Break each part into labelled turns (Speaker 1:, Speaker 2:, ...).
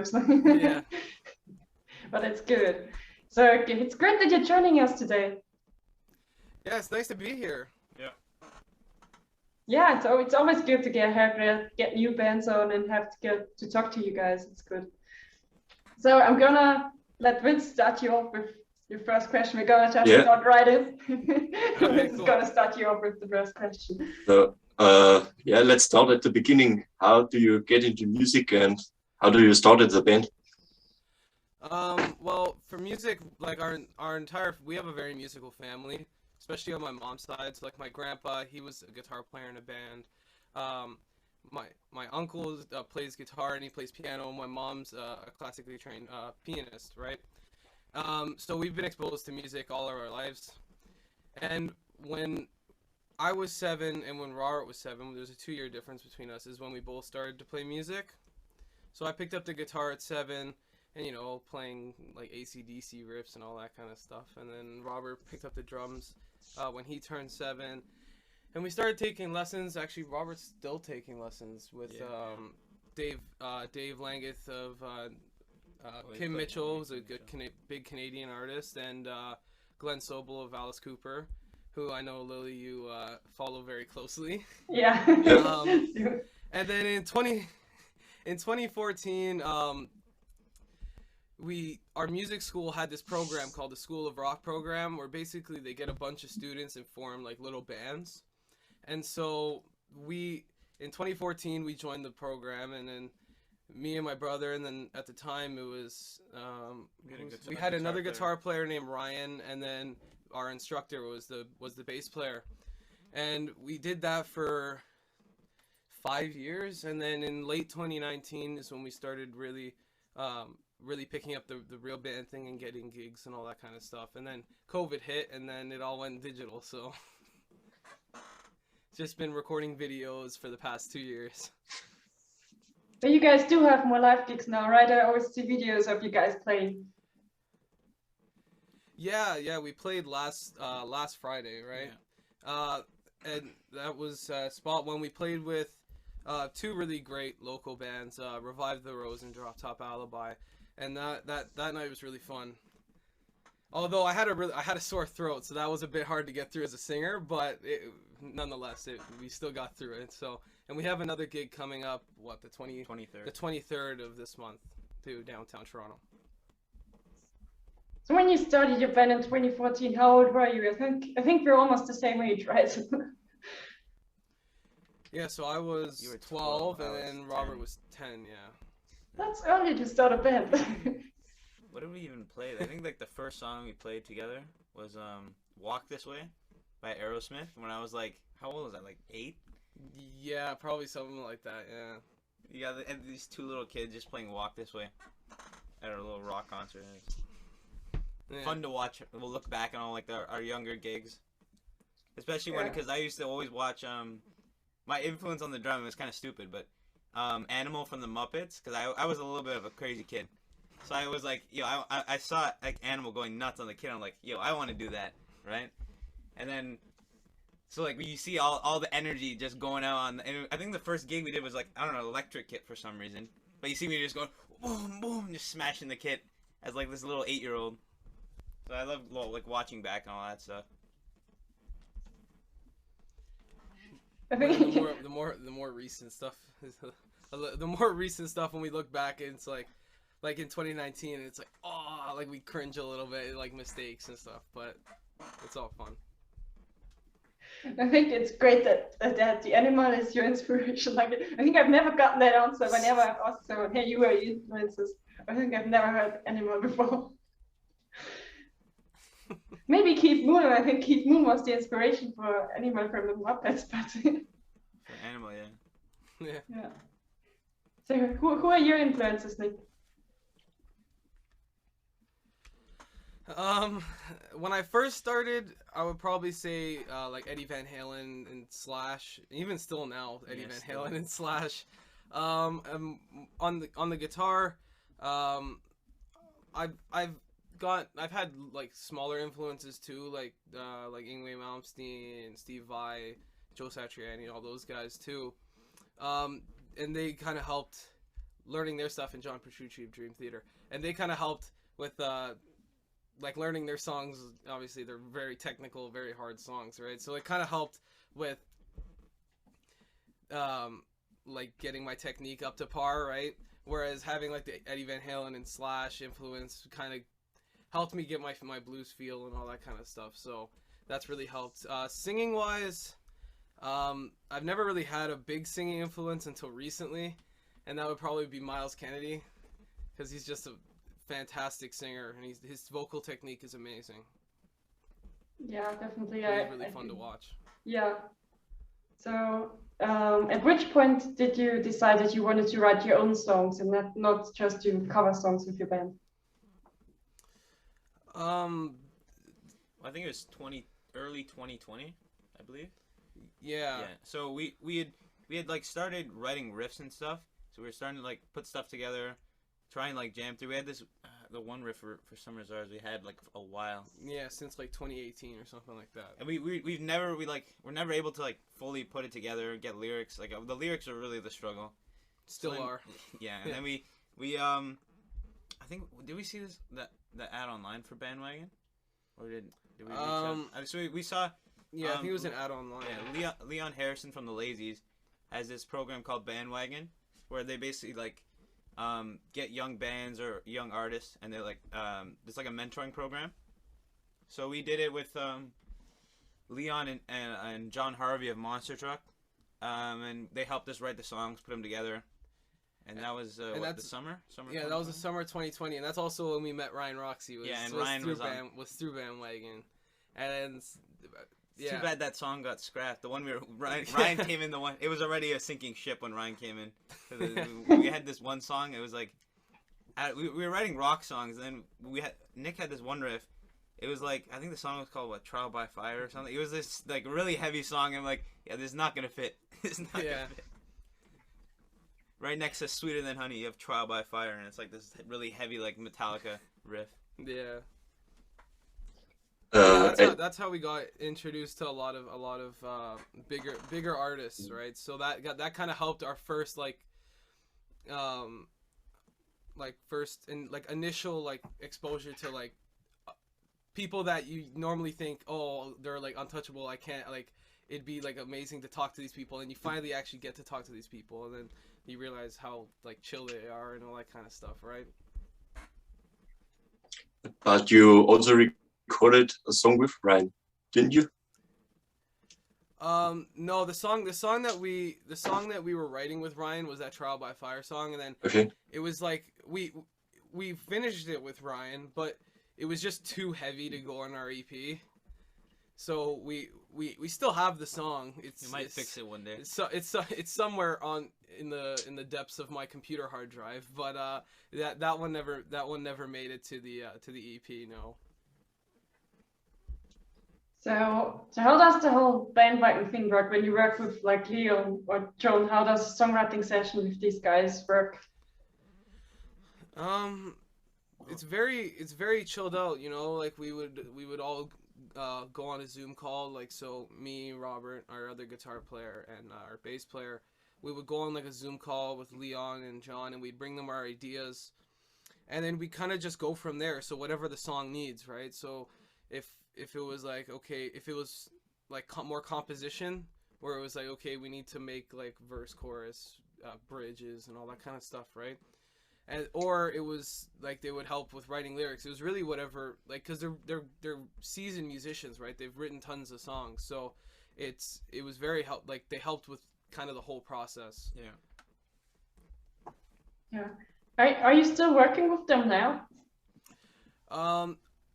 Speaker 1: sometimes.
Speaker 2: Yeah.
Speaker 1: But it's good. So it's great that you're joining us today.
Speaker 2: Yeah, it's nice to be here.
Speaker 3: Yeah.
Speaker 1: Yeah, it's always good to get new bands on and have to get to talk to you guys. It's good. So I'm gonna let Vince start you off with your first question. We're gonna just start right in. Vince is gonna start you off with the first question.
Speaker 4: So yeah, let's start at the beginning. How do you get into music and how do you start at the band?
Speaker 2: Well, for music, like our entire, we have a very musical family, especially on my mom's side. So like my grandpa, he was a guitar player in a band. My uncle plays guitar and he plays piano. My mom's a classically trained pianist, right? So we've been exposed to music all of our lives. And when I was 7 and when Robert was 7, there's a 2-year difference between us, is when we both started to play music. So I picked up the guitar at 7 and, you know, playing like AC/DC riffs and all that kind of stuff. And then Robert picked up the drums when he turned 7. And we started taking lessons. Actually, Robert's still taking lessons with Dave Langeth of Kim Mitchell, who's a good big Canadian artist, and Glenn Sobel of Alice Cooper, who I know, Lily, you follow very closely.
Speaker 1: Yeah.
Speaker 2: And then in 2014, our music school had this program called the School of Rock program, where basically they get a bunch of students and form like little bands. And so in 2014, we joined the program, and then me and my brother, and then at the time it was, we had another guitar player named Ryan, and then our instructor was the bass player. And we did that for 5 years, and then in late 2019 is when we started really picking up the real band thing and getting gigs and all that kind of stuff. And then COVID hit, and then it all went digital, so just been recording videos for the past 2 years.
Speaker 1: But you guys do have more live gigs now, right? I always see videos of you guys playing.
Speaker 2: Yeah, we played last Friday, right? Yeah. And that was spot when we played with 2 really great local bands, Revive the Rose and Drop Top Alibi, and that night was really fun. Although I had a sore throat, so that was a bit hard to get through as a singer, but nonetheless, we still got through it. So, and we have another gig coming up, the 23rd of this month, to downtown Toronto.
Speaker 1: So when you started your band in 2014, how old were you? I think we're almost the same age, right?
Speaker 2: Yeah, so I was 12 and then Robert was 10, yeah.
Speaker 1: That's early to start a band.
Speaker 3: What did we even play? I think like the first song we played together was Walk This Way by Aerosmith when I was like, how old was I, like 8?
Speaker 2: Yeah, probably something like that, yeah.
Speaker 3: Yeah, and these 2 little kids just playing Walk This Way at our little rock concert. Yeah. Fun to watch. We'll look back on all like our younger gigs, especially because I used to always watch. My influence on the drum was kind of stupid, but Animal from the Muppets, because I was a little bit of a crazy kid, so I was like, I saw like Animal going nuts on the kid. I'm like, I want to do that, right? And then, so like you see all the energy just going out on. And I think the first gig we did was like, I don't know, electric kit for some reason, but you see me just going boom boom, just smashing the kit as like this little 8-year-old. So I love like watching back and all that stuff.
Speaker 2: I think the more recent stuff is the more recent stuff when we look back, it's like in 2019, it's like like we cringe a little bit, like mistakes and stuff, but it's all fun.
Speaker 1: I think it's great that the animal is your inspiration. Like, I think I've never gotten that answer whenever I've asked someone, hey, you were your influences. I think I've never heard animal before. Maybe Keith Moon, and I think Keith Moon was the inspiration for Animal from the Muppets, but
Speaker 3: for Animal,
Speaker 1: yeah. So who are your influences, Nick?
Speaker 2: When I first started, I would probably say like Eddie Van Halen and Slash. Even still now, Eddie Van Halen and Slash. On the guitar, I've had like smaller influences too, like Yngwie Malmsteen, Steve Vai, Joe Satriani, all those guys too, and they kind of helped learning their stuff in John Petrucci of Dream Theater, and they kind of helped with like learning their songs. Obviously, they're very technical, very hard songs, right? So it kind of helped with like getting my technique up to par, right? Whereas having like the Eddie Van Halen and Slash influence kind of helped me get my blues feel and all that kind of stuff. So that's really helped. Singing wise, I've never really had a big singing influence until recently, and that would probably be Miles Kennedy, because he's just a fantastic singer, and his vocal technique is amazing.
Speaker 1: Yeah, definitely.
Speaker 2: Really fun to watch.
Speaker 1: Yeah. So, at which point did you decide that you wanted to write your own songs and not just do cover songs with your band?
Speaker 3: I think it was early 2020, I believe.
Speaker 2: Yeah.
Speaker 3: Yeah. So we had like started writing riffs and stuff. So we were starting to like put stuff together, try and like jam through. We had this the one riff for Summer's Ours we had like a while.
Speaker 2: Yeah, since like 2018 or something like that.
Speaker 3: And we're never able to like fully put it together, get lyrics. Like the lyrics are really the struggle.
Speaker 2: Still are.
Speaker 3: Yeah, and then we I think did we see the ad online for Bandwagon, or did we reach out? So we saw.
Speaker 2: Yeah, I think it was an ad online.
Speaker 3: Yeah, Leon Harrison from the Lazies has this program called Bandwagon, where they basically like get young bands or young artists, and they're like it's like a mentoring program. So we did it with Leon and Jon Harvey of Monstertruck, and they helped us write the songs, put them together, and that was the summer.
Speaker 2: Yeah, that was the summer of 2020, and that's also when we met Ryan Roxy.
Speaker 3: Ryan
Speaker 2: was through Bandwagon, and.
Speaker 3: Yeah. Too bad that song got scrapped. The one Ryan came in. It was already a sinking ship when Ryan came in. We had this one song. It was like we were writing rock songs, and then Nick had this one riff. It was like, I think the song was called Trial by Fire or something. It was this like really heavy song. I'm like, yeah, this is not gonna fit. It's not gonna fit. Right next to Sweeter Than Honey, you have Trial by Fire, and it's like this really heavy like Metallica riff.
Speaker 2: Yeah. That's how we got introduced to a lot of bigger artists, right? So that kind of helped our first initial exposure to like people that you normally think, oh, they're like untouchable. I can't it'd be like amazing to talk to these people, and you finally actually get to talk to these people, and then you realize how like chill they are and all that kind of stuff, right?
Speaker 4: But you also recorded a song with Ryan, didn't you?
Speaker 2: No, the song that we were writing with Ryan was that Trial by Fire song, and then it was like we finished it with Ryan, but it was just too heavy to go on our EP. So we still have the song. You
Speaker 3: might fix it one day.
Speaker 2: It's somewhere in the depths of my computer hard drive, but that one never made it to the EP. No.
Speaker 1: So how does the whole Bandwagon thing work when you work with like Leo or Jon? How does a songwriting session with these guys work?
Speaker 2: It's very chilled out, you know. Like we would all go on a Zoom call, like, so me, Robert, our other guitar player, and our bass player, we would go on like a Zoom call with Leon and Jon, and we'd bring them our ideas, and then we kind of just go from there. So whatever the song needs, right? So if it was like, okay, if it was like more composition, where it was like, okay, we need to make like verse, chorus, bridges, and all that kind of stuff, right? And or it was like they would help with writing lyrics. It was really whatever, like, because they're seasoned musicians, right? They've written tons of songs, so it was very like they helped with kind of the whole process.
Speaker 1: Yeah. Are you still working with them now?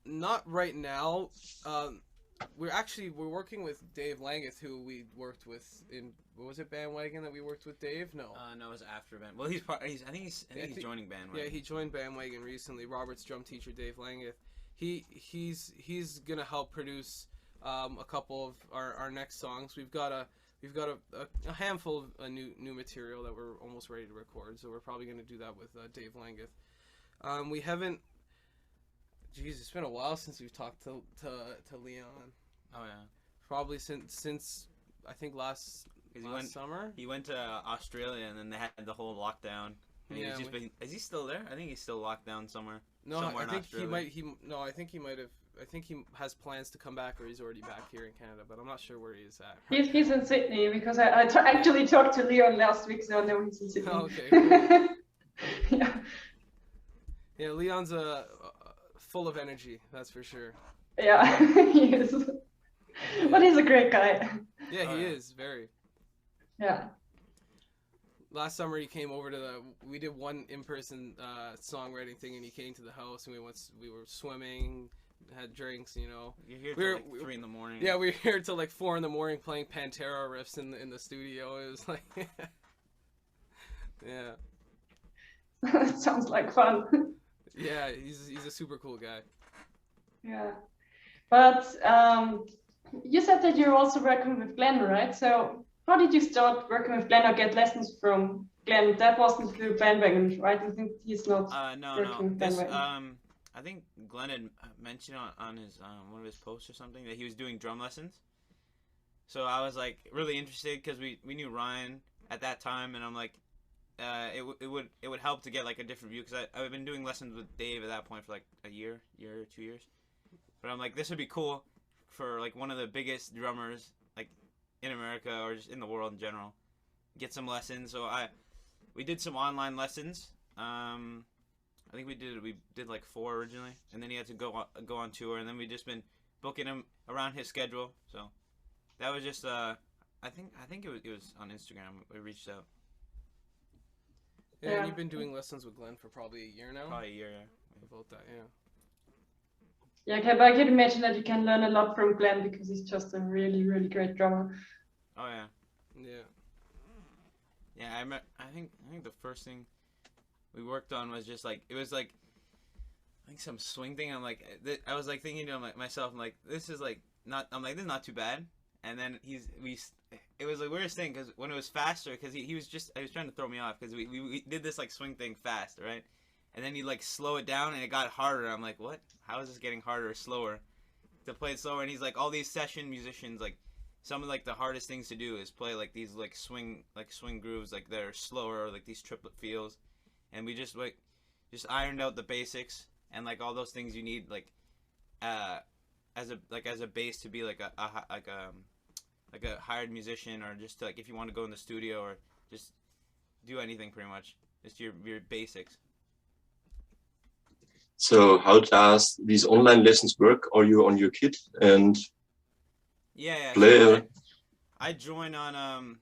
Speaker 2: Not right now. We're working with Dave Langeth, who we worked with in, what was it, Bandwagon that we worked with Dave? No.
Speaker 3: No, it was after Band. Well, I think he's joining Bandwagon.
Speaker 2: Yeah, he joined Bandwagon recently. Robert's drum teacher, Dave Langeth. He's gonna help produce a couple of our next songs. We've got a handful of new material that we're almost ready to record, so we're probably gonna do that with Dave Langeth. We haven't. Jeez, it's been a while since we've talked to Leon.
Speaker 3: Oh yeah.
Speaker 2: Probably since I think last summer.
Speaker 3: He went to Australia, and then they had the whole lockdown. And
Speaker 2: Yeah,
Speaker 3: he's just been, is he still there? I think he's still locked down somewhere.
Speaker 2: No,
Speaker 3: somewhere
Speaker 2: I
Speaker 3: in
Speaker 2: think
Speaker 3: Australia.
Speaker 2: he might. No, I think he might have. I think he has plans to come back, or he's already back here in Canada. But I'm not sure where he is at.
Speaker 1: He's in Sydney because actually talked to Leon last week, so I know he's in Sydney.
Speaker 2: Oh, okay, cool.
Speaker 1: Yeah.
Speaker 2: Yeah, Leon's full of energy. That's for sure.
Speaker 1: Yeah, he is. But he's a great guy.
Speaker 2: Yeah, he is very.
Speaker 1: Yeah.
Speaker 2: Last summer he came over to we did one in-person songwriting thing, and he came to the house, and we were swimming, had drinks, you know.
Speaker 3: You're here till like 3 in the morning.
Speaker 2: Yeah, we were here till like 4 in the morning playing Pantera riffs in the studio. It was like, yeah.
Speaker 1: That sounds like fun.
Speaker 2: Yeah, he's a super cool guy.
Speaker 1: Yeah. But you said that you're also working with Glenn, right? So how did you start working with Glenn or get lessons from Glenn? That wasn't through Bandwagon, right? I think he's not working with Bandwagon.
Speaker 3: I think Glenn had mentioned on his one of his posts or something that he was doing drum lessons. So I was like really interested because we knew Ryan at that time, and I'm like, it would help to get like a different view, because I've been doing lessons with Dave at that point for like a year or 2 years. But I'm like, this would be cool for like one of the biggest drummers like in America or just in the world in general, get some lessons. So we did some online lessons. I think we did like 4 originally, and then he had to go on tour, and then we just been booking him around his schedule. So that was just I think it was on Instagram. We reached out.
Speaker 2: Yeah,
Speaker 1: Yeah.
Speaker 2: and you've been doing lessons with Glenn for probably a year now.
Speaker 3: Probably a year, yeah.
Speaker 2: About that, yeah.
Speaker 1: Yeah, okay, but I can imagine that you can learn a lot from Glenn because he's just a really, really great drummer.
Speaker 3: Oh yeah.
Speaker 2: Yeah.
Speaker 3: Yeah, I think the first thing we worked on was just like, it was like, I think some swing thing. I'm like, I was like thinking to myself, I'm like, this is like not, I'm like, this is not too bad. And then it was the weirdest thing, because when it was faster, because he was trying to throw me off, because we did this like swing thing fast, right? And then you like slow it down, and it got harder. I'm like, what? How is this getting harder or slower? To play it slower. And he's like, all these session musicians, like, some of like the hardest things to do is play like these like swing grooves like that are slower, or like these triplet feels. And we just ironed out the basics and like all those things you need like as a base to be like a hired musician, or just to, like, if you want to go in the studio or just do anything, pretty much just your basics.
Speaker 4: So how does these online lessons work? Are you on your kit and
Speaker 3: Yeah.
Speaker 4: play?
Speaker 3: So I join on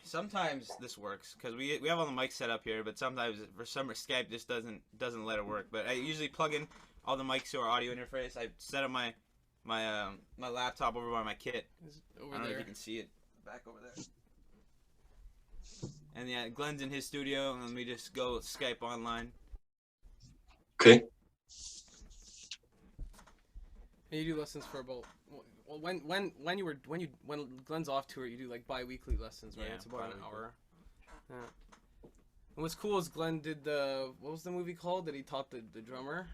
Speaker 3: sometimes this works because we have all the mics set up here, but sometimes for some Skype just doesn't let it work. But I usually plug in all the mics to our audio interface. I set up my laptop over by my kit.
Speaker 2: Over
Speaker 3: I don't know
Speaker 2: there.
Speaker 3: if you can see it back over there. And yeah, Glenn's in his studio, and we just go Skype online.
Speaker 4: Okay.
Speaker 2: And you do lessons for about, well, when Glenn's off tour, you do like bi-weekly lessons, right?
Speaker 3: Yeah,
Speaker 2: It's about an
Speaker 3: bi-weekly.
Speaker 2: hour. Yeah. And what's cool is Glenn did what was the movie called that he taught the drummer?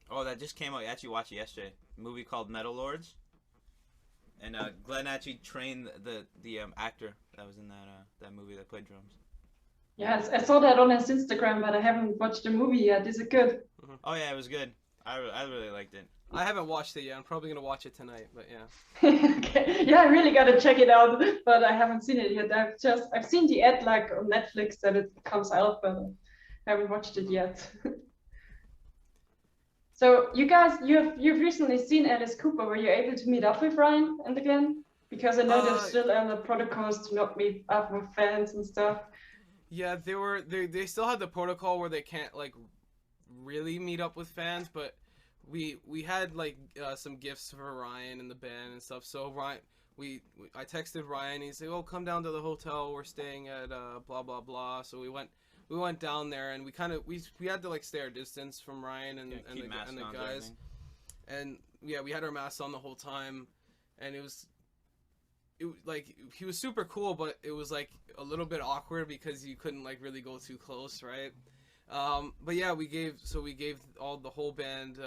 Speaker 3: Oh, that just came out. I actually watched it yesterday. A movie called Metal Lords. And Glenn actually trained the actor that was in that movie that played drums.
Speaker 1: Yes, I saw that on his Instagram, but I haven't watched the movie yet. Is it good?
Speaker 3: Oh yeah, it was good. I really liked it.
Speaker 2: I haven't watched it yet. I'm probably gonna watch it tonight, but yeah.
Speaker 1: Okay. Yeah, I really gotta check it out, but I haven't seen it yet. I've seen the ad like on Netflix that it comes out, but I haven't watched it yet. So you guys, you've recently seen Alice Cooper. Were you able to meet up with Ryan and the Glenn? Because I know there's still on the protocols to not meet up with fans and stuff.
Speaker 2: Yeah, they still have the protocol where they can't like really meet up with fans, but we had like some gifts for Ryan and the band and stuff. So Ryan, I texted Ryan. He said, "Oh, come down to the hotel. We're staying at blah blah blah." So we went down there, and we had to like stay our distance from Ryan and the guys. And yeah, we had our masks on the whole time, and it was like, he was super cool, but it was like a little bit awkward because you couldn't like really go too close, right? But yeah, we gave the whole band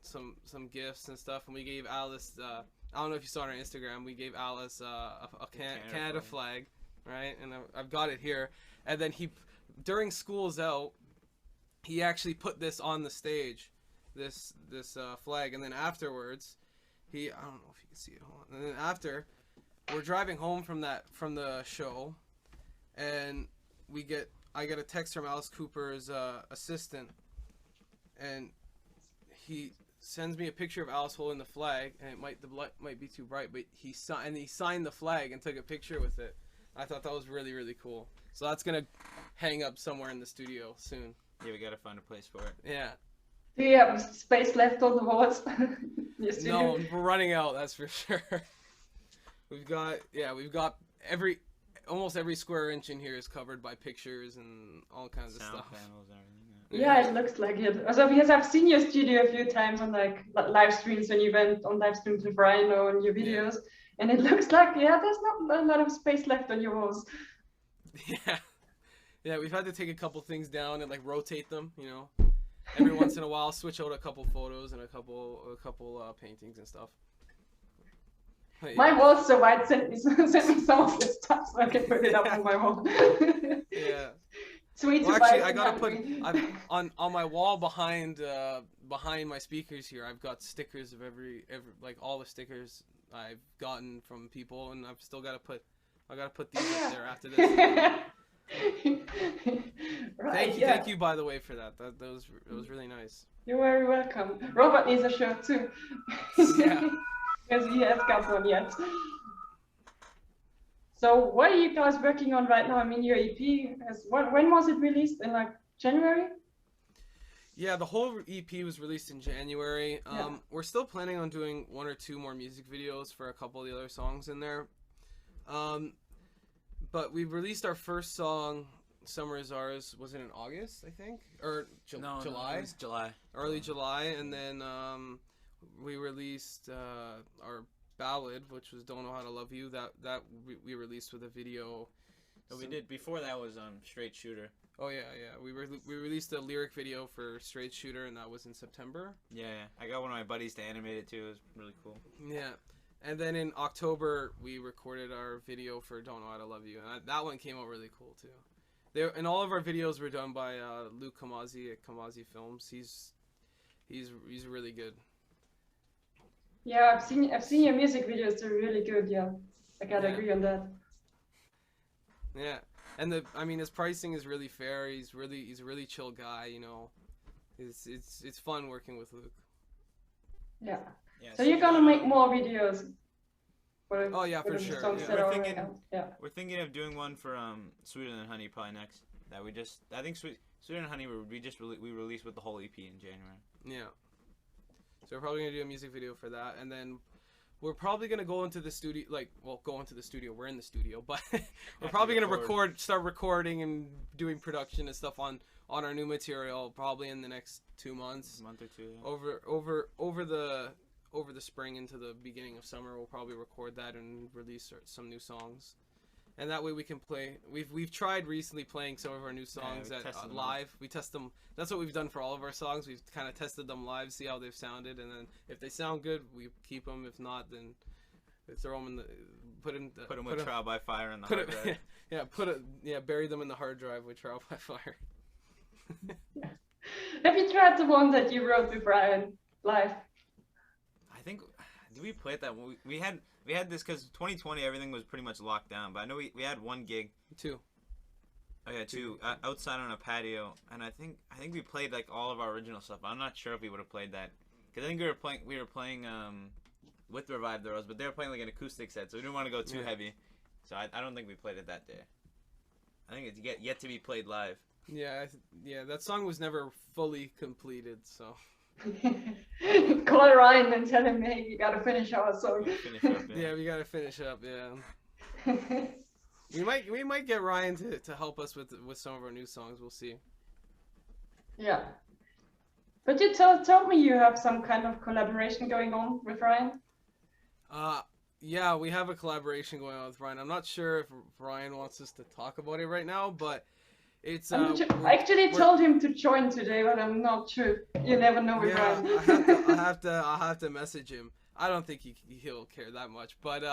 Speaker 2: some gifts and stuff, and we gave Alice, I don't know if you saw on our Instagram, we gave Alice a Canada flag, right? And I've got it here. And then during School's Out, he actually put this on the stage, this flag, and then afterwards, I don't know if you can see it. Hold on. And then after, we're driving home from the show, and I get a text from Alice Cooper's assistant, and he sends me a picture of Alice holding the flag, and the light might be too bright, but he signed the flag and took a picture with it. I thought that was really, really cool. So that's gonna hang up somewhere in the studio soon.
Speaker 3: Yeah, we gotta find a place for it.
Speaker 2: Yeah.
Speaker 1: Do you have space left on the walls?
Speaker 2: No, we're running out. That's for sure. We've got almost every square inch in here is covered by pictures and all kinds of stuff.
Speaker 3: Panels and everything.
Speaker 1: Yeah, it looks like it. Also, because I've seen your studio a few times on like live streams when you went on live streams with Ryan or on your videos, and it looks like there's not a lot of space left on your walls.
Speaker 2: Yeah, we've had to take a couple things down and like rotate them, you know. Every once in a while, switch out a couple photos and a couple paintings and stuff. But, yeah.
Speaker 1: My wall's so wide. Send me some of this stuff so I can put it up on my wall.
Speaker 2: Yeah.
Speaker 1: Sweet.
Speaker 2: Well, actually, I gotta put on my wall behind my speakers here. I've got stickers of every like all the stickers I've gotten from people, and I've still gotta put these up there after this.
Speaker 1: Right,
Speaker 2: Thank you, by the way, for that. That was really nice.
Speaker 1: You're very welcome. Robert needs a shirt too.
Speaker 2: Yeah.
Speaker 1: Because he has got one yet. So what are you guys working on right now? I mean, your EP, when was it released? In like January?
Speaker 2: Yeah, the whole EP was released in January. We're still planning on doing 1 or 2 more music videos for a couple of the other songs in there. But we released our first song, Summer Is Ours, was it in August, I think? Or July?
Speaker 3: No, it was July.
Speaker 2: Early July, and then we released our ballad, which was Don't Know How to Love You. That we released with a video.
Speaker 3: So we did, before that was Straight Shooter.
Speaker 2: Oh yeah. We released a lyric video for Straight Shooter, and that was in September.
Speaker 3: Yeah. I got one of my buddies to animate it too. It was really cool.
Speaker 2: Yeah. And then in October, we recorded our video for Don't Know How to Love You, and that one came out really cool too. And all of our videos were done by Luke Kamazi at Kamazi Films. He's really good.
Speaker 1: Yeah, I've seen your music videos. They're really good. Yeah, I gotta agree on that.
Speaker 2: Yeah, and his pricing is really fair. He's a really chill guy. You know, it's fun working with Luke.
Speaker 1: Yeah. So you're gonna make more videos?
Speaker 2: Oh yeah, for sure.
Speaker 3: We're thinking of doing one for Sweeter Than Honey probably next. I think Sweeter Than Honey we released with the whole EP in January.
Speaker 2: Yeah. So we're probably gonna do a music video for that, and then we're probably gonna go into the studio. We're in the studio, but we're probably gonna start recording and doing production and stuff on our new material probably in the next 2 months.
Speaker 3: A month or two. Yeah.
Speaker 2: Over the spring into the beginning of summer, we'll probably record that and release some new songs, and that way we can play. We've tried recently playing some of our new songs live. We test them. That's what we've done for all of our songs. We've kind of tested them live, see how they've sounded, and then if they sound good, we keep them. If not, then we throw them put them
Speaker 3: with Trial by Fire in the hard drive.
Speaker 2: Bury them in the hard drive with Trial by Fire.
Speaker 1: Have you tried the one that you wrote with Ryan live?
Speaker 3: I think, did we play that? We had this because 2020 everything was pretty much locked down. But I know we had 1 gig.
Speaker 2: 2.
Speaker 3: Oh yeah, 2 outside on a patio, and I think we played like all of our original stuff. I'm not sure if we would have played that because I think we were playing with Revive the Rose, but they were playing like an acoustic set, so we didn't want to go too heavy. So I don't think we played it that day. I think it's yet to be played live.
Speaker 2: Yeah, that song was never fully completed, so.
Speaker 1: Call Ryan and tell him, hey, you gotta finish our song.
Speaker 2: Yeah, we gotta finish up. Yeah. we might get Ryan to help us with some of our new songs. We'll see.
Speaker 1: Yeah. But you told me you have some kind of collaboration going on with Ryan.
Speaker 2: Yeah, we have a collaboration going on with Ryan. I'm not sure if Ryan wants us to talk about it right now, but. It's
Speaker 1: I actually told him to join today, but I'm not sure. You never know with Ryan.
Speaker 2: I'll have to message him. I don't think he'll care that much, but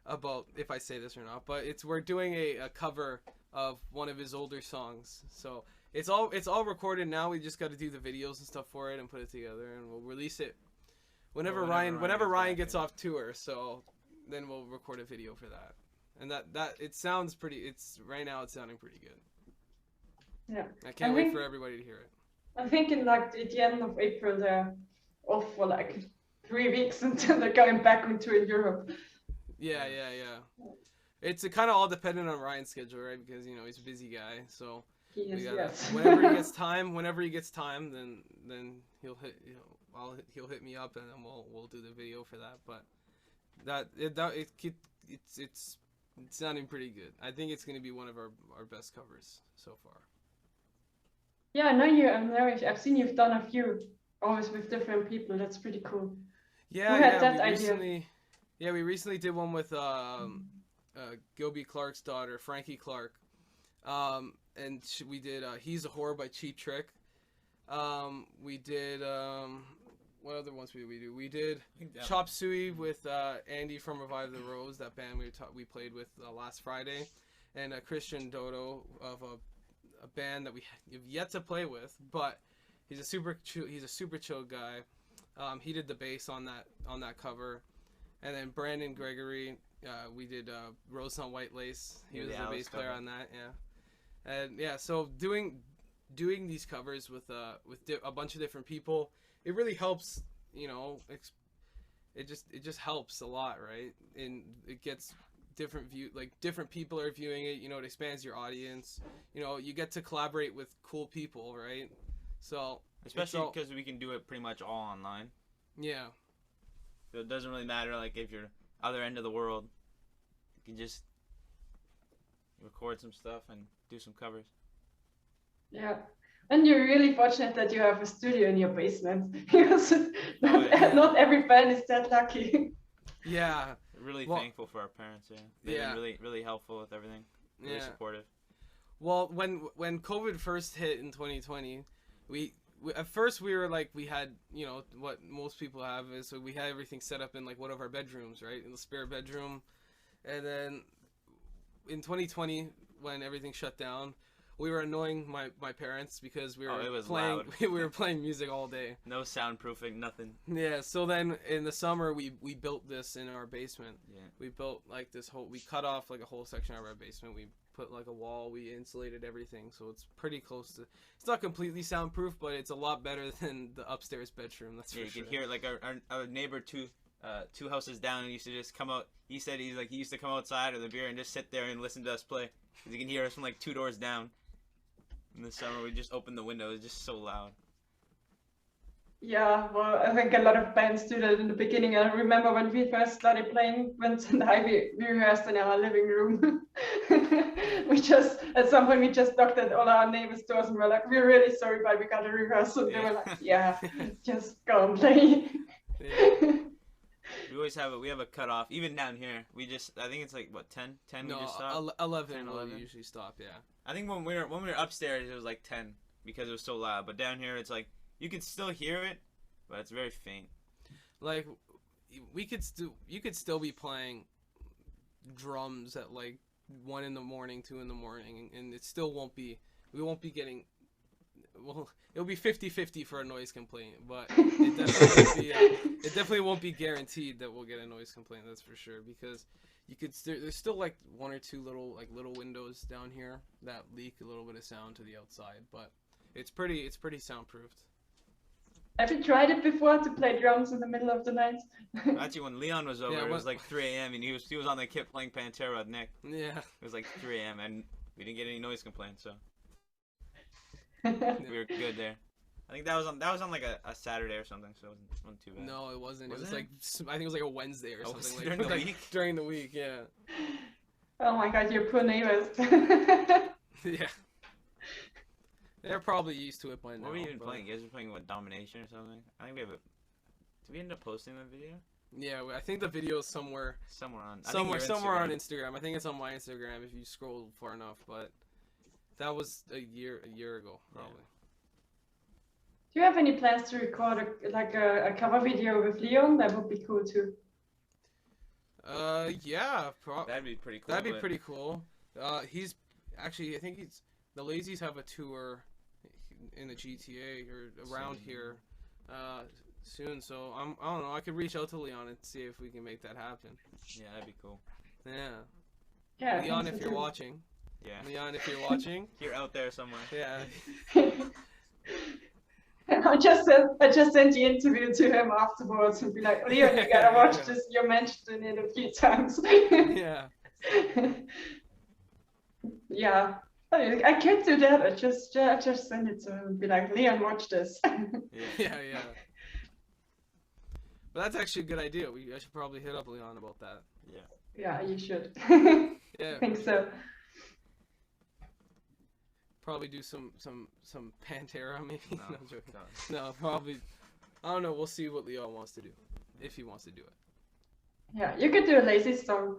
Speaker 2: about if I say this or not. But we're doing a cover of one of his older songs. So it's all recorded now. We just got to do the videos and stuff for it and put it together, and we'll release it whenever Ryan gets off tour. So then we'll record a video for that. And that it sounds pretty. Right now it's sounding pretty good.
Speaker 1: Yeah.
Speaker 2: I can't wait for everybody to hear it.
Speaker 1: I think in like at the end of April they're off for like 3 weeks until they're going back into Europe.
Speaker 2: Yeah. It's kind of all dependent on Ryan's schedule, right? Because he's a busy guy, so
Speaker 1: Yes.
Speaker 2: whenever he gets time, then he'll hit me up, and then we'll do the video for that. But it's sounding pretty good. I think it's gonna be one of our best covers so far.
Speaker 1: Yeah, I know you. I've seen you've done a few, always with different people. That's pretty cool.
Speaker 2: Yeah,
Speaker 1: Who had that idea?
Speaker 2: We recently did one with Gilby Clark's daughter, Frankie Clark, and we did "He's a Whore" by Cheap Trick. We did what other ones did we do? We did Chop Suey with Andy from Revive the Rose, that band we played with last Friday, and Christian Dodo of a band that we have yet to play with, but he's a super chill guy. He did the bass on that cover, and then Brandon Gregory, we did Rose on White Lace. He was the bass player on that, yeah. And yeah, so doing these covers with a bunch of different people, it really helps. It just helps a lot, right? And it gets different different people are viewing it. It expands your audience. You get to collaborate with cool people, right? So
Speaker 3: especially because we can do it pretty much all online.
Speaker 2: Yeah.
Speaker 3: So it doesn't really matter if you're other end of the world. You can just record some stuff and do some covers.
Speaker 1: Yeah. And you're really fortunate that you have a studio in your basement, because not every band is that lucky.
Speaker 2: Yeah.
Speaker 3: Really thankful for our parents. Yeah. They've been really, really helpful with everything. Really supportive.
Speaker 2: Well, when COVID first hit in 2020, we at first we were like, we had what most people have is, so we had everything set up in like one of our bedrooms, right, in the spare bedroom, and then in 2020 when everything shut down, we were annoying my parents because we were we were playing music all day.
Speaker 3: No soundproofing, nothing.
Speaker 2: Yeah, so then in the summer we built this in our basement.
Speaker 3: Yeah.
Speaker 2: We built like we cut off like a whole section of our basement. We put like a wall, we insulated everything, so it's pretty close to, it's not completely soundproof, but it's a lot better than the upstairs bedroom, that's for sure.
Speaker 3: You can hear like our neighbor two houses down, and used to just come out. He said he used to come outside with a beer and just sit there and listen to us play, because he can hear us from like 2 doors down. In the summer, we just opened the window. It's just so loud.
Speaker 1: Yeah, well, I think a lot of bands do that in the beginning. I remember when we first started playing, Vincent and I, we rehearsed in our living room. At some point, we just knocked at all our neighbors' doors and we're like, we're really sorry, but we got a rehearsal. And they were like, yeah, just go and play.
Speaker 3: Yeah. We have a cutoff. Even down here, I think it's like, what, 10? 10
Speaker 2: no,
Speaker 3: we just stop?
Speaker 2: 11
Speaker 3: 10,
Speaker 2: we
Speaker 3: 11?
Speaker 2: usually stop, yeah.
Speaker 3: I think when we were upstairs, it was like 10 because it was so loud. But down here, it's like, you can still hear it, but it's very faint.
Speaker 2: Like, you could still be playing drums at like 1 in the morning, 2 in the morning, and it still won't be, we won't be getting, well, it'll be 50-50 for a noise complaint, but it definitely won't be guaranteed that we'll get a noise complaint, that's for sure, because there's still like 1 or 2 little windows down here that leak a little bit of sound to the outside, but it's pretty soundproofed.
Speaker 1: Have you tried it before to play drums in the middle of the night?
Speaker 3: Actually, when Leon was over, it was like 3 a.m. and he was on the kit playing Pantera with Nick.
Speaker 2: Yeah.
Speaker 3: It was like 3 a.m. and we didn't get any noise complaints, so we were good there. I think that was on like a Saturday or something, so it wasn't too bad.
Speaker 2: No, it wasn't. It was like, I think it was like a Wednesday or something. Like
Speaker 3: during the week?
Speaker 2: During the week, yeah.
Speaker 1: Oh my god, your poor neighbors.
Speaker 2: Yeah. They're probably used to it by now.
Speaker 3: What were you even playing? You guys were playing, what, Domination or something? I think did we end up posting the video?
Speaker 2: Yeah, I think the video is somewhere on Instagram. I think it's on my Instagram if you scroll far enough, but that was a year ago, probably. Yeah.
Speaker 1: Do you have any plans to record a cover video with Leon? That would be cool too.
Speaker 2: Yeah.
Speaker 3: That'd be pretty cool.
Speaker 2: That'd be pretty cool. actually, I think the Lazies have a tour in the GTA or around here soon. So I don't know. I could reach out to Leon and see if we can make that happen.
Speaker 3: Yeah, that'd be cool.
Speaker 2: Yeah.
Speaker 1: Yeah.
Speaker 2: Leon, if you're watching.
Speaker 3: Yeah.
Speaker 2: Leon, if you're watching.
Speaker 3: You're out there somewhere.
Speaker 2: Yeah.
Speaker 1: I just sent the interview to him afterwards and be like, Leon, you gotta watch this. You mentioned it a few times.
Speaker 2: Yeah.
Speaker 1: Yeah. I could do that. I just send it to him and be like, Leon, watch this.
Speaker 2: Yeah. But that's actually a good idea. I should probably hit up Leon about that.
Speaker 3: Yeah.
Speaker 1: Yeah, you should.
Speaker 2: Yeah.
Speaker 1: I think so.
Speaker 2: Probably do some Pantera maybe.
Speaker 3: No,
Speaker 2: No, I'm joking.
Speaker 3: no.
Speaker 2: No, probably. I don't know. We'll see what Leon wants to do, if he wants to do it.
Speaker 1: Yeah, you could do a lazy song.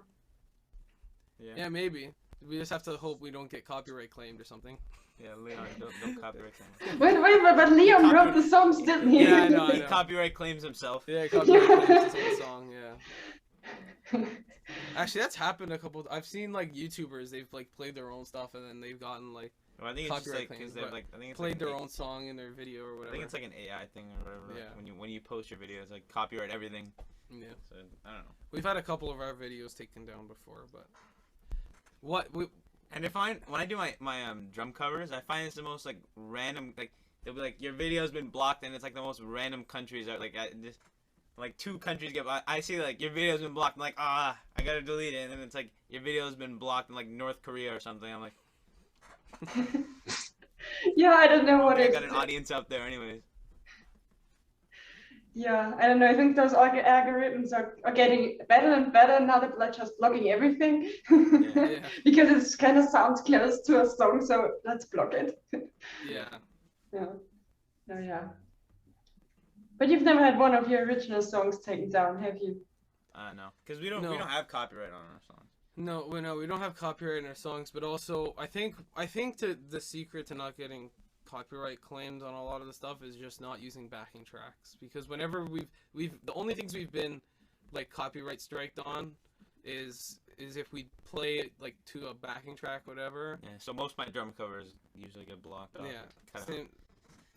Speaker 2: Yeah, maybe. We just have to hope we don't get copyright claimed or something.
Speaker 3: Yeah, Leon, don't copyright claim.
Speaker 1: Wait, but Leon wrote the songs, didn't he?
Speaker 2: Yeah, I know.
Speaker 3: He copyright claims himself.
Speaker 2: Yeah, copyright claims his own song. Yeah. Actually, that's happened a couple. I've seen like YouTubers. They've like played their own stuff and then they've gotten like
Speaker 3: Well, I think it's just
Speaker 2: copyright
Speaker 3: like
Speaker 2: claims,
Speaker 3: because they're
Speaker 2: but
Speaker 3: like I think it's
Speaker 2: played
Speaker 3: like
Speaker 2: their own song in their video or
Speaker 3: I
Speaker 2: whatever.
Speaker 3: think it's like an AI thing or whatever.
Speaker 2: Yeah.
Speaker 3: Like when you post your videos, like copyright everything.
Speaker 2: Yeah.
Speaker 3: So I don't know.
Speaker 2: We've had a couple of our videos taken down before, but
Speaker 3: And when I do my drum covers, I find it's the most like random like they'll be like your video's been blocked and it's like the most random countries are like just like 2 countries get I see like your video's been blocked. I'm like I gotta delete it and then it's like your video's been blocked in like North Korea or something. I'm like
Speaker 1: Yeah, I don't know what
Speaker 3: I
Speaker 1: it
Speaker 3: got an audience up there anyways.
Speaker 1: Yeah, I don't know. I think those algorithms are getting better and better now that they're just blocking everything.
Speaker 2: Yeah.
Speaker 1: Because it kind of sounds close to a song, so let's block it.
Speaker 2: yeah.
Speaker 1: Yeah. Oh, yeah. But you've never had one of your original songs taken down, have you?
Speaker 3: No, because we don't have copyright on our songs.
Speaker 2: No, we don't have copyright in our songs, but also I think the secret to not getting copyright claimed on a lot of the stuff is just not using backing tracks, because whenever we've the only things we've been like copyright striked on is if we play it like to a backing track, whatever.
Speaker 3: Yeah, so most of my drum covers usually get blocked off.
Speaker 2: Yeah,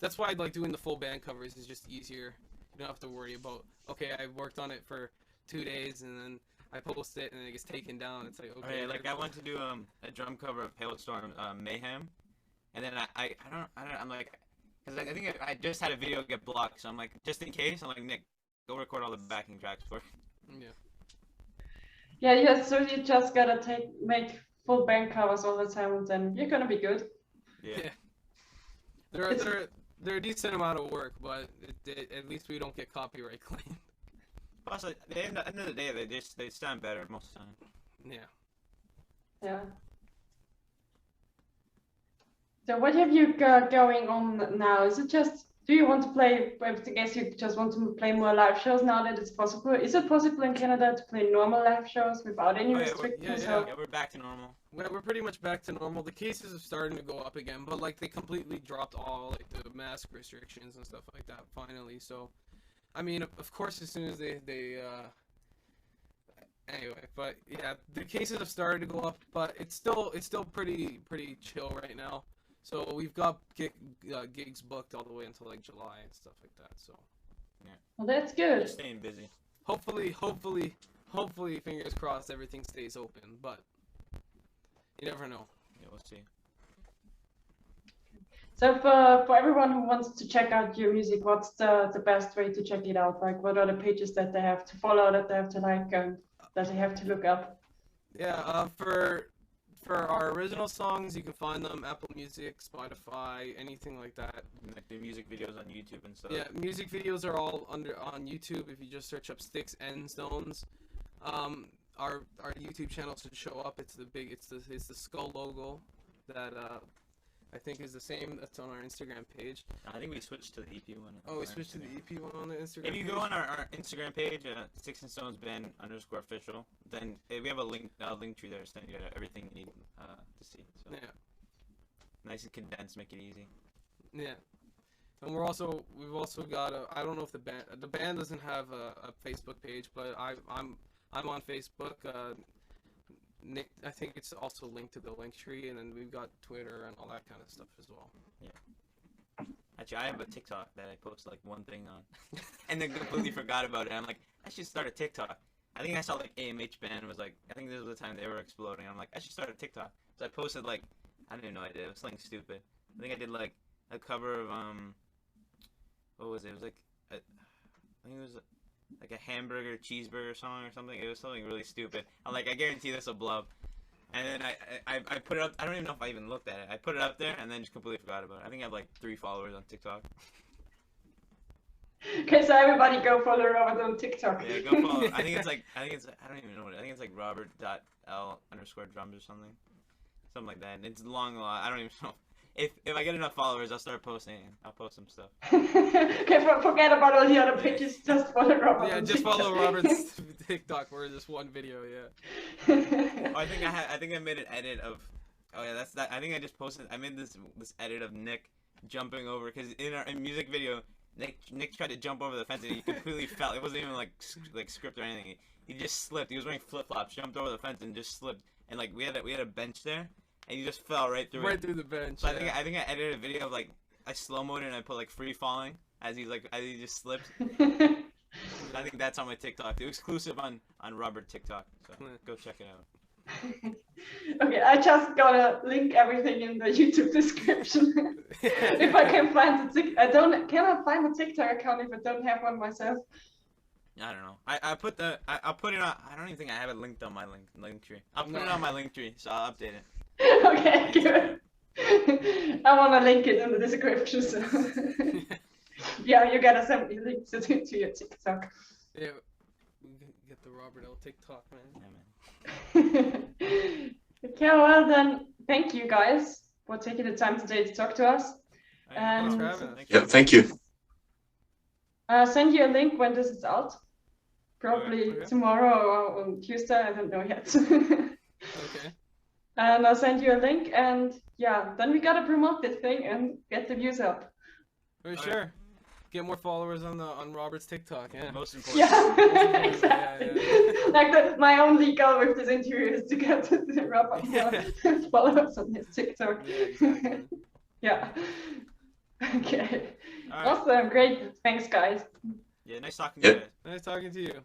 Speaker 2: that's why like doing the full band covers is just easier. You don't have to worry about, okay, I worked on it for 2 days and then I post it and it gets taken down. It's like, okay.
Speaker 3: Oh, yeah, like I went to do a drum cover of Hailstorm Mayhem, and then I'm like, because I think I just had a video get blocked, so I'm like, just in case, I'm like, Nick, go record all the backing tracks for it.
Speaker 1: Yeah. So you just gotta make full band covers all the time, and then you're gonna be good.
Speaker 3: Yeah.
Speaker 2: They're a decent amount of work, but at least we don't get copyright claimed.
Speaker 3: Plus, at the end of the day, they sound better most of the time.
Speaker 2: Yeah.
Speaker 1: Yeah. So what have you got going on now? Is it just, do you want to play, I guess you just want to play more live shows now that it's possible? Is it possible in Canada to play normal live shows without any restrictions?
Speaker 3: Yeah, we're back to normal.
Speaker 2: We're pretty much back to normal. The cases are starting to go up again, but like they completely dropped all like the mask restrictions and stuff like that finally. So, I mean, of course, as soon as they anyway, but yeah, the cases have started to go up, but it's still pretty chill right now. So we've got gigs booked all the way until like July and stuff like that. So
Speaker 3: yeah,
Speaker 1: well, that's good.
Speaker 3: Just staying busy.
Speaker 2: Hopefully, fingers crossed, everything stays open, but you never know.
Speaker 3: Yeah, we'll see.
Speaker 1: So for everyone who wants to check out your music, what's the best way to check it out? Like, what are the pages that they have to follow, that they have to like, and that they have to look up?
Speaker 2: Yeah, for our original songs, you can find them Apple Music, Spotify, anything like that.
Speaker 3: Like the music videos on YouTube and stuff.
Speaker 2: Yeah, music videos are all on YouTube. If you just search up Sticks and Stones, our YouTube channel should show up. It's the skull logo that I think is the same that's on our Instagram page.
Speaker 3: I think we switched to the EP one.
Speaker 2: Oh, we switched to the EP one on the Instagram
Speaker 3: If you go on our Instagram page, Sticks and Stones Band _official, then we have a link tree there, so you got everything you need to see. So.
Speaker 2: Yeah.
Speaker 3: Nice and condensed, make it easy.
Speaker 2: Yeah. And we've also got I don't know if the band doesn't have a Facebook page, but I'm on Facebook. Nick, I think it's also linked to the link tree, and then we've got Twitter and all that kind of stuff as well.
Speaker 3: Yeah. Actually, I have a TikTok that I post like one thing on, and then completely forgot about it. I'm like, I should start a TikTok. I think I saw like AMH band was like, I think this was the time they were exploding. I'm like, I should start a TikTok. So I posted like, I don't even know what I did. It was something stupid. I think I did like a cover of what was it? It was like, I think it was like a hamburger cheeseburger song or something. It was something really stupid. I'm like, I guarantee this will blow up. And then I put it up. I don't even know if I even looked at it. I put it up there and then just completely forgot about it. I think I have like 3 followers on TikTok.
Speaker 1: Okay, so everybody go follow Robert on TikTok.
Speaker 3: Yeah, go follow. I think it's I don't even know what. I think it's like Robert.L_drums or something. Something like that. And it's long. I don't even know. If I get enough followers, I'll start posting. I'll post some stuff.
Speaker 1: Okay, forget about all the other pictures. Just follow Robert.
Speaker 2: Yeah,
Speaker 1: on
Speaker 2: just
Speaker 1: TikTok.
Speaker 2: follow Robert's TikTok for this one video. Yeah.
Speaker 3: Oh, I think I made an edit of. Oh yeah, that's that. I think I just posted. I made this edit of Nick jumping over because in our music video, Nick tried to jump over the fence and he completely fell. It wasn't even like script or anything. He just slipped. He was wearing flip flops, jumped over the fence and just slipped. And like we had a bench there, and he just fell right through it.
Speaker 2: Right through the bench.
Speaker 3: So
Speaker 2: yeah.
Speaker 3: I think I edited a video of like I slow-moed it and I put like free falling as he just slipped. I think that's on my TikTok. The exclusive on Robert TikTok. So go check it out.
Speaker 1: Okay, I just gotta link everything in the YouTube description. If I can find the cannot find the TikTok account if I don't have one myself.
Speaker 3: I don't know. I'll put it on. I don't even think I have it linked on my link tree. I'll put it on my link tree, so I'll update it.
Speaker 1: Okay, good. I wanna link it in the description. So yeah, you gotta send me links to your TikTok.
Speaker 2: Yeah, we can get the Robert L TikTok, man.
Speaker 3: Yeah, man.
Speaker 1: Okay, well then, thank you guys for taking the time today to talk to us.
Speaker 2: Thanks for having us.
Speaker 4: Yeah, thank you.
Speaker 1: I'll send you a link when this is out. Probably
Speaker 2: Okay.
Speaker 1: tomorrow or on Tuesday, I don't know yet.
Speaker 2: Okay.
Speaker 1: And I'll send you a link, and yeah, then we gotta promote this thing and get the views up.
Speaker 2: For sure. Get more followers on Robert's TikTok. Yeah.
Speaker 3: Most important.
Speaker 1: Yeah, exactly.
Speaker 2: Yeah.
Speaker 1: Like my only goal with this interview is to get the Robert followers on his TikTok.
Speaker 2: Yeah, exactly.
Speaker 1: Yeah. Okay.
Speaker 3: All right.
Speaker 1: Awesome. Great. Thanks, guys.
Speaker 3: Yeah, nice talking to you
Speaker 4: Yep.
Speaker 3: guys.
Speaker 2: Nice talking to you.